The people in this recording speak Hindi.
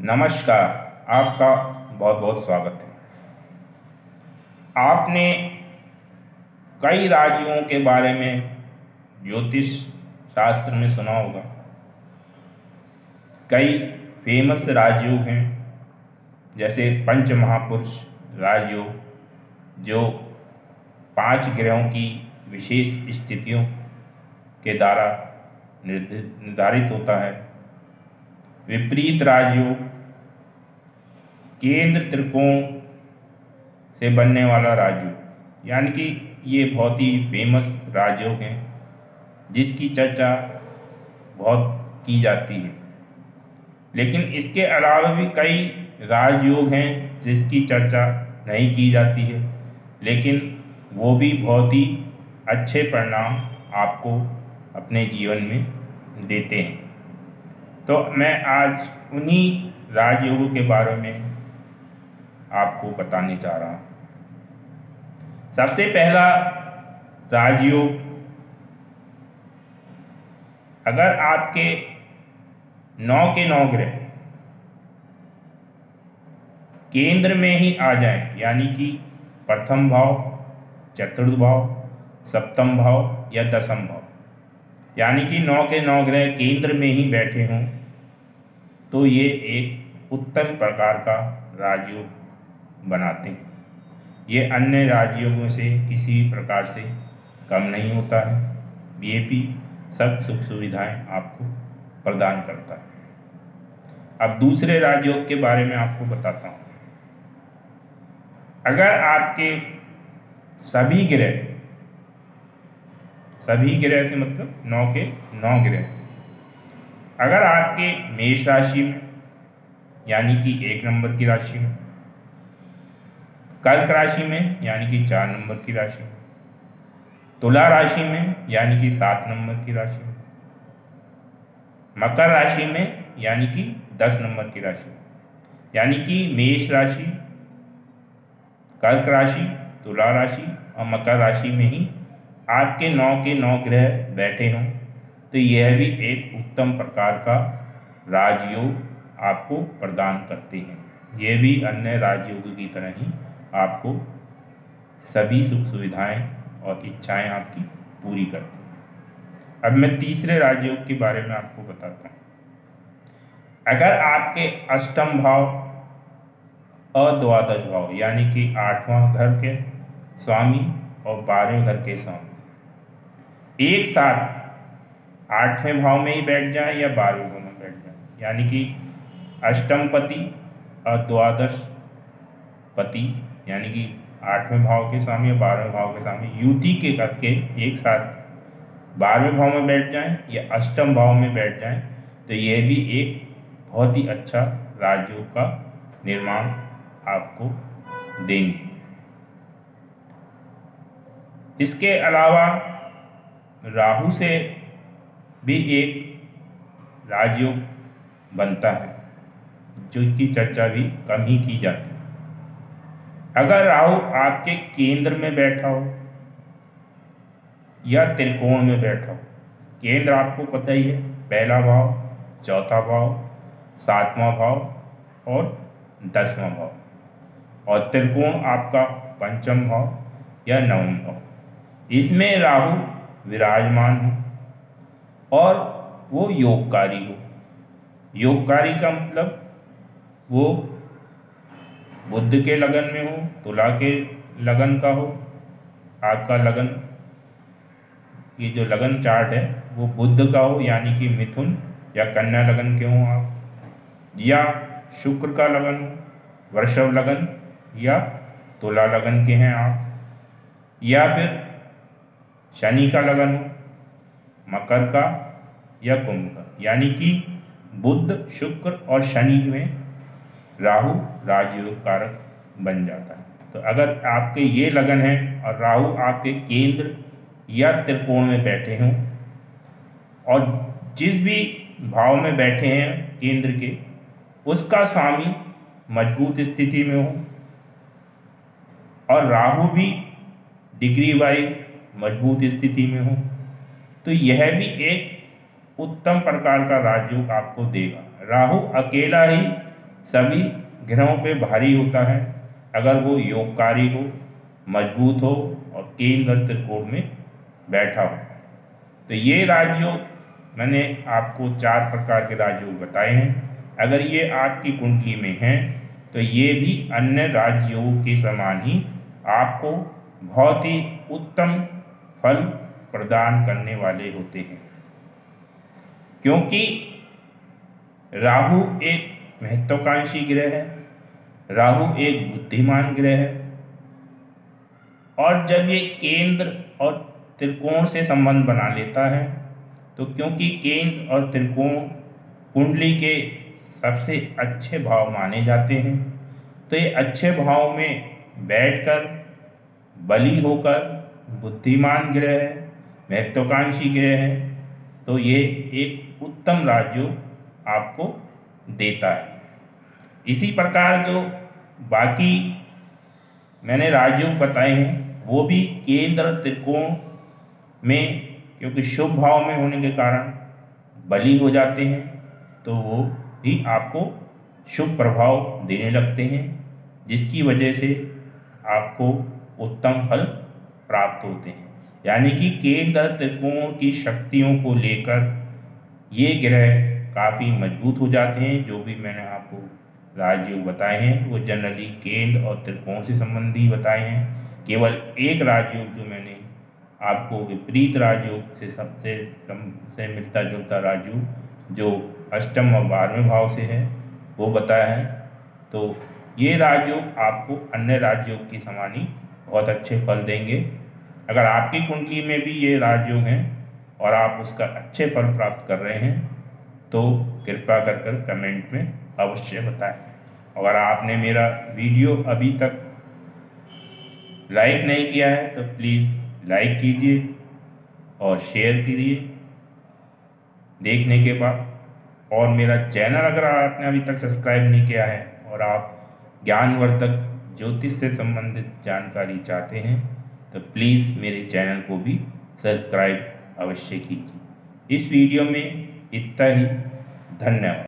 नमस्कार। आपका बहुत बहुत स्वागत है। आपने कई राज्यों के बारे में ज्योतिष शास्त्र में सुना होगा। कई फेमस राजयोग हैं, जैसे पंच महापुरुष राजयोग, जो 5 ग्रहों की विशेष स्थितियों के द्वारा निर्धारित होता है। विपरीत राजयोग केंद्र त्रिकोण से बनने वाला राजयोग, यानी कि ये बहुत ही फेमस राजयोग हैं जिसकी चर्चा बहुत की जाती है। लेकिन इसके अलावा भी कई राजयोग हैं जिसकी चर्चा नहीं की जाती है, लेकिन वो भी बहुत ही अच्छे परिणाम आपको अपने जीवन में देते हैं। तो मैं आज उन्हीं राजयोगों के बारे में आपको बताने जा रहा हूँ। सबसे पहला राजयोग, अगर आपके 9 के 9 ग्रह केंद्र में ही आ जाएं, यानी कि प्रथम भाव, चतुर्थ भाव, सप्तम भाव या दसम भाव, यानी कि 9 के 9 ग्रह केंद्र में ही बैठे हों, तो ये एक उत्तम प्रकार का राजयोग बनाते हैं। ये अन्य राजयोगों से किसी प्रकार से कम नहीं होता है। ये भी सब सुख सुविधाएं आपको प्रदान करता है। अब दूसरे राजयोग के बारे में आपको बताता हूँ। अगर आपके सभी ग्रह से मतलब 9 के 9 ग्रह अगर आपके मेष राशि में, यानी कि 1 नंबर की राशि में, कर्क राशि में यानी कि 4 नंबर की राशि में, तुला राशि में यानी कि 7 नंबर की राशि में, मकर राशि में यानी कि 10 नंबर की राशि में, यानी कि मेष राशि, कर्क राशि, तुला राशि और मकर राशि में ही आपके 9 के 9 ग्रह बैठे हों, तो यह भी एक उत्तम प्रकार का राजयोग आपको प्रदान करते हैं। यह भी अन्य राजयोगों की तरह ही आपको सभी सुख सुविधाएं और इच्छाएं आपकी पूरी करते हैं। अब मैं तीसरे राजयोग के बारे में आपको बताता हूँ। अगर आपके अष्टम भाव और द्वादश भाव, यानी कि 8वां घर के स्वामी और 12वें घर के स्वामी एक साथ 8वें भाव में ही बैठ जाए या 12वें भाव में बैठ जाए, यानी कि अष्टम पति और द्वादश पति, यानी कि 8वें भाव के स्वामी और 12वें भाव के स्वामी युति के करके एक साथ 12वें भाव में बैठ जाएं या अष्टम भाव में बैठ जाएं, तो यह भी एक बहुत ही अच्छा राजयोग का निर्माण आपको देंगे। इसके अलावा राहु से भी एक राजयोग बनता है, जिसकी चर्चा भी कम ही की जाती है। अगर राहु आपके केंद्र में बैठा हो या त्रिकोण में बैठा हो, केंद्र आपको पता ही है, पहला भाव, चौथा भाव, 7वां भाव और 10वां भाव, और त्रिकोण आपका पंचम भाव या 9वां भाव, इसमें राहु विराजमान हो और वो योगकारी हो। योगकारी का मतलब वो बुध के लगन में हो, तुला के लगन का हो, आपका लगन, ये जो लगन चार्ट है वो बुध का हो, यानी कि मिथुन या कन्या लगन के हों आप, या शुक्र का लगन हो, वृषभ लगन या तुला लगन के हैं आप, या फिर शनि का लगन हो, मकर का या कुंभ का, यानी कि बुध, शुक्र और शनि में राहु राजयोग कारक बन जाता है। तो अगर आपके ये लगन है और राहु आपके केंद्र या त्रिकोण में बैठे हों और जिस भी भाव में बैठे हैं केंद्र के, उसका स्वामी मजबूत स्थिति में हो और राहु भी डिग्री वाइज मजबूत स्थिति में हो, तो यह भी एक उत्तम प्रकार का राजयोग आपको देगा। राहु अकेला ही सभी ग्रहों पे भारी होता है अगर वो योगकारी हो, मजबूत हो और केंद्र त्रिकोण में बैठा हो। तो ये राजयोग मैंने आपको 4 प्रकार के राजयोग बताए हैं। अगर ये आपकी कुंडली में हैं तो ये भी अन्य राजयोगों के समान ही आपको बहुत ही उत्तम फल प्रदान करने वाले होते हैं, क्योंकि राहु एक महत्वाकांक्षी ग्रह है, राहु एक बुद्धिमान ग्रह है। और जब ये केंद्र और त्रिकोण से संबंध बना लेता है तो क्योंकि केंद्र और त्रिकोण कुंडली के सबसे अच्छे भाव माने जाते हैं, तो ये अच्छे भाव में बैठकर बली होकर बुद्धिमान ग्रह है, महत्वाकांक्षी ग्रह है, तो ये एक उत्तम राजयोग आपको देता है। इसी प्रकार जो बाकी मैंने राजयोग बताए हैं वो भी केंद्र त्रिकोण में क्योंकि शुभ भाव में होने के कारण बली हो जाते हैं, तो वो भी आपको शुभ प्रभाव देने लगते हैं, जिसकी वजह से आपको उत्तम फल प्राप्त होते हैं। यानी कि केंद्र त्रिकोण की शक्तियों को लेकर ये ग्रह काफ़ी मजबूत हो जाते हैं। जो भी मैंने आपको राजयोग बताए हैं वो जनरली केंद्र और त्रिकोण से संबंधी बताए हैं। केवल एक राजयोग जो मैंने आपको विपरीत राजयोग से मिलता जुलता राजयोग जो अष्टम और 12वें भाव से है वो बताया है। तो ये राजयोग आपको अन्य राजयोग की समान ही बहुत अच्छे फल देंगे। अगर आपकी कुंडली में भी ये राजयोग हैं और आप उसका अच्छे फल प्राप्त कर रहे हैं तो कृपया कर कमेंट में अवश्य बताएं। अगर आपने मेरा वीडियो अभी तक लाइक नहीं किया है तो प्लीज़ लाइक कीजिए और शेयर कीजिए देखने के बाद। और मेरा चैनल अगर आपने अभी तक सब्सक्राइब नहीं किया है और आप ज्ञानवर्धक ज्योतिष से संबंधित जानकारी चाहते हैं तो प्लीज़ मेरे चैनल को भी सब्सक्राइब अवश्य कीजिए। इस वीडियो में इतना ही। धन्यवाद।